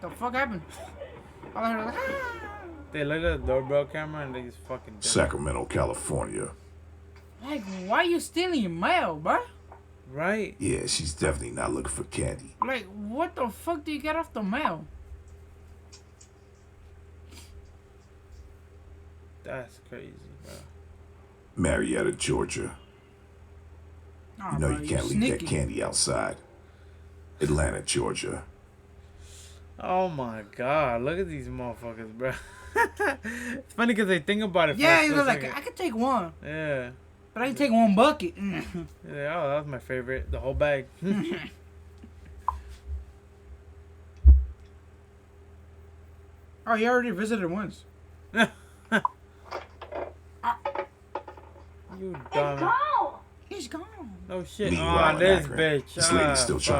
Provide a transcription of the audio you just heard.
the fuck happened? All I heard was like, ah. They look at the doorbell camera and they just fucking dead. Sacramento, California. Like, why you stealing your mail, bruh? Right? Yeah, she's definitely not looking for candy. Like, what the fuck do you get off the mail? That's crazy, bro. Marietta, Georgia. Oh, You know bro, you can't leave sneaky. that candy outside. Atlanta, Georgia. Oh my god, look at these motherfuckers, bro. It's funny because they think about it. Yeah, for a he split was like, second. I could take one, Yeah. but I can take one bucket. Yeah. Oh, that was my favorite. The whole bag. Oh, you already visited once. You dumb. He's gone. No shit. Meanwhile, Oh, in this Akron, bitch. this lady's still fuck. trying